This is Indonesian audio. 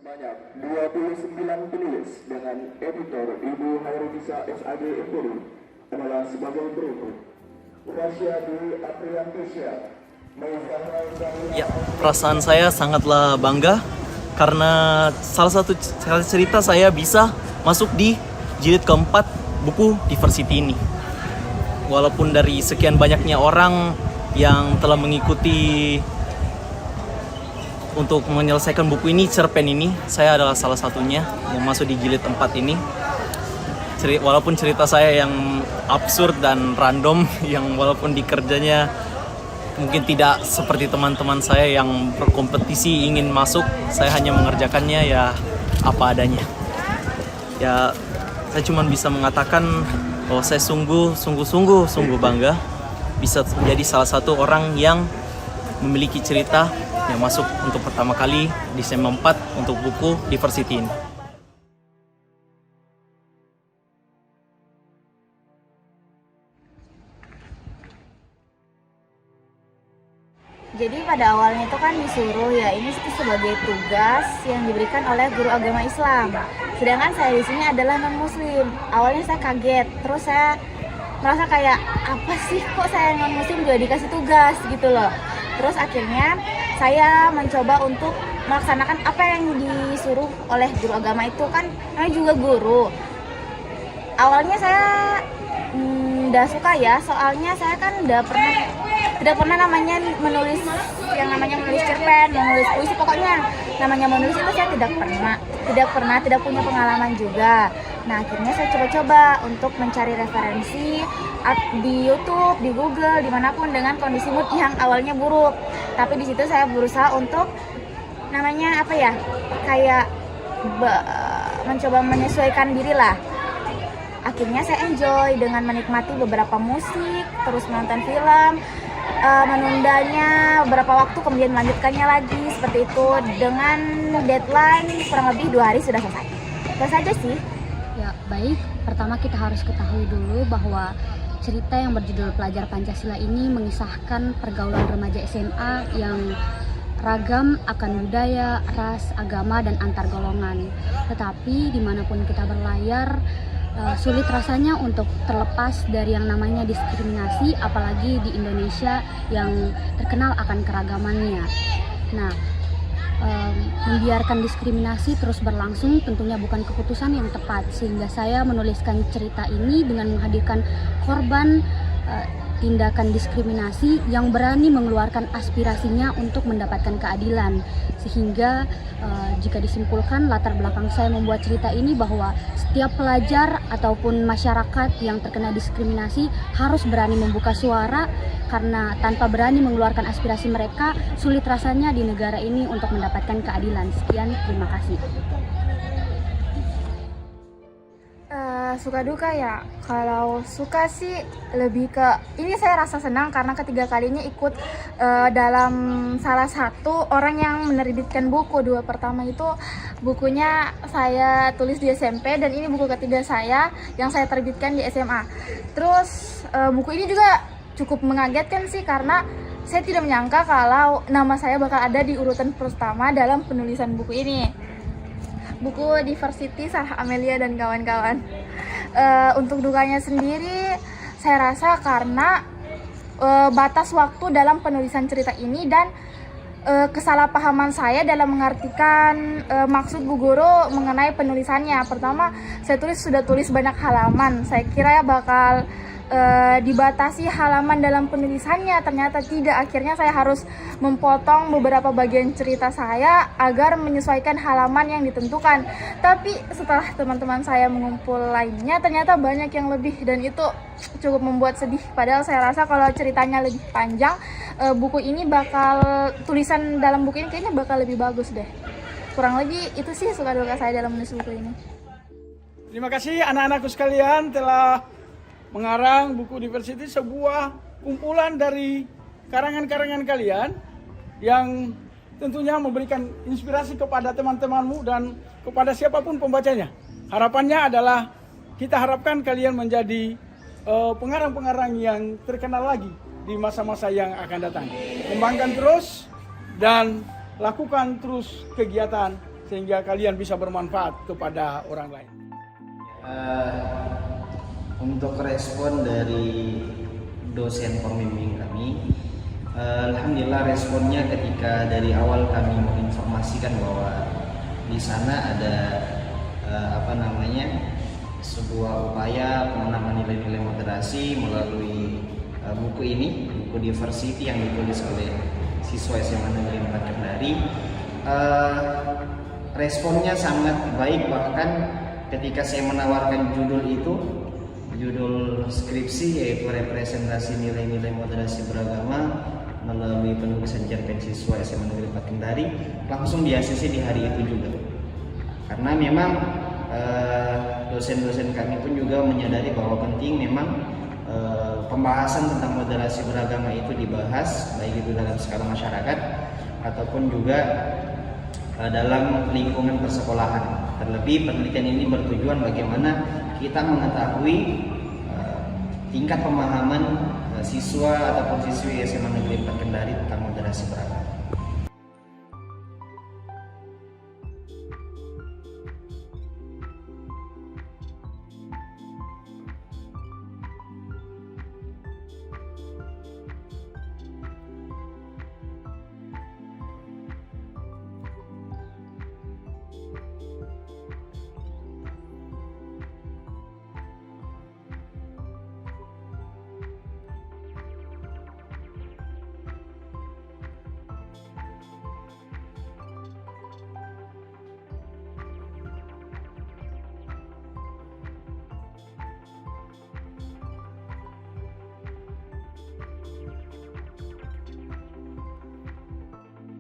Sebanyak 29 penulis dengan editor Ibu Hairunisa SAG Empori adalah sebagai berikut. Rasya Dwi Apriantisya. Ya, perasaan saya sangatlah bangga karena salah satu cerita saya bisa masuk di jilid keempat buku Diversity ini. Walaupun dari sekian banyaknya orang yang telah mengikuti untuk menyelesaikan buku ini, cerpen ini, saya adalah salah satunya yang masuk di jilid 4 ini. Walaupun cerita saya yang absurd dan random, yang walaupun di kerjanya mungkin tidak seperti teman-teman saya yang berkompetisi ingin masuk, saya hanya mengerjakannya ya apa adanya. Ya, saya cuma bisa mengatakan bahwa saya sungguh bangga bisa menjadi salah satu orang yang memiliki cerita yang masuk untuk pertama kali di SEM 4 untuk buku Diversity ini. Jadi pada awalnya itu kan disuruh ya, ini sebagai tugas yang diberikan oleh guru agama Islam. Sedangkan saya di sini adalah non-muslim. Awalnya saya kaget, terus saya merasa kayak apa sih kok saya non-muslim juga dikasih tugas gitu loh. Terus akhirnya saya mencoba untuk melaksanakan apa yang disuruh oleh guru agama itu, kan namanya juga guru. Awalnya saya udah suka ya, soalnya saya kan tidak pernah namanya menulis cerpen, menulis puisi, pokoknya namanya menulis itu saya tidak punya pengalaman juga. Nah, akhirnya saya coba-coba untuk mencari referensi di YouTube, di Google, dimanapun dengan kondisi mood yang awalnya buruk. Tapi di situ saya berusaha untuk mencoba menyesuaikan diri lah. Akhirnya saya enjoy dengan menikmati beberapa musik, terus menonton film, menundanya beberapa waktu, kemudian melanjutkannya lagi seperti itu dengan deadline kurang lebih 2 hari sudah selesai. Itu saja sih. Ya, baik. Pertama kita harus ketahui dulu bahwa cerita yang berjudul Pelajar Pancasila ini mengisahkan pergaulan remaja SMA yang ragam akan budaya, ras, agama, dan antar golongan. Tetapi dimanapun kita berlayar, sulit rasanya untuk terlepas dari yang namanya diskriminasi, apalagi di Indonesia yang terkenal akan keragamannya. Nah, membiarkan diskriminasi terus berlangsung tentunya bukan keputusan yang tepat, sehingga saya menuliskan cerita ini dengan menghadirkan korban tindakan diskriminasi yang berani mengeluarkan aspirasinya untuk mendapatkan keadilan. Sehingga jika disimpulkan, latar belakang saya membuat cerita ini bahwa setiap pelajar ataupun masyarakat yang terkena diskriminasi harus berani membuka suara, karena tanpa berani mengeluarkan aspirasi mereka, sulit rasanya di negara ini untuk mendapatkan keadilan. Sekian, terima kasih. Suka duka ya, kalau suka sih lebih ke ini, saya rasa senang karena ketiga kalinya ikut dalam salah satu orang yang menerbitkan buku. 2 pertama itu bukunya saya tulis di SMP, dan ini buku ketiga saya yang saya terbitkan di SMA. Terus buku ini juga cukup mengagetkan sih, karena saya tidak menyangka kalau nama saya bakal ada di urutan pertama dalam penulisan buku ini. Buku Diversity Sarah Amelia dan kawan-kawan. Untuk dukanya sendiri, saya rasa karena batas waktu dalam penulisan cerita ini dan kesalahpahaman saya dalam mengartikan maksud Bu Guru mengenai penulisannya. Pertama, saya sudah tulis banyak halaman. Saya kira bakal dibatasi halaman dalam penulisannya, ternyata tidak. Akhirnya saya harus memotong beberapa bagian cerita saya agar menyesuaikan halaman yang ditentukan. Tapi setelah teman-teman saya mengumpul lainnya, ternyata banyak yang lebih, dan itu cukup membuat sedih. Padahal saya rasa kalau ceritanya lebih panjang, buku ini tulisan dalam buku ini kayaknya bakal lebih bagus deh. Kurang lebih itu sih suka duka saya dalam menulis buku ini. Terima kasih anak-anakku sekalian telah mengarang buku Diversity, sebuah kumpulan dari karangan-karangan kalian yang tentunya memberikan inspirasi kepada teman-temanmu dan kepada siapapun pembacanya. Harapannya adalah kita harapkan kalian menjadi pengarang-pengarang yang terkenal lagi di masa-masa yang akan datang. Kembangkan terus dan lakukan terus kegiatan sehingga kalian bisa bermanfaat kepada orang lain. Untuk respon dari dosen pembimbing kami, alhamdulillah responnya ketika dari awal kami menginformasikan bahwa di sana ada sebuah upaya penanaman nilai-nilai moderasi melalui buku ini, buku diversity yang ditulis oleh siswa SMA Negeri 4 Kendari. Responnya sangat baik, bahkan ketika saya menawarkan judul skripsi yaitu representasi nilai-nilai moderasi beragama melalui penulisan cerpen siswa SMA Negeri 4 Kendari, langsung di ACC di hari itu juga. Karena memang dosen-dosen kami pun juga menyadari bahwa penting memang pembahasan tentang moderasi beragama itu dibahas, baik itu dalam skala masyarakat ataupun juga dalam lingkungan persekolahan. Terlebih penelitian ini bertujuan bagaimana kita mengetahui tingkat pemahaman siswa ataupun siswi SMA Negeri 4 Kendari tentang moderasi beragama.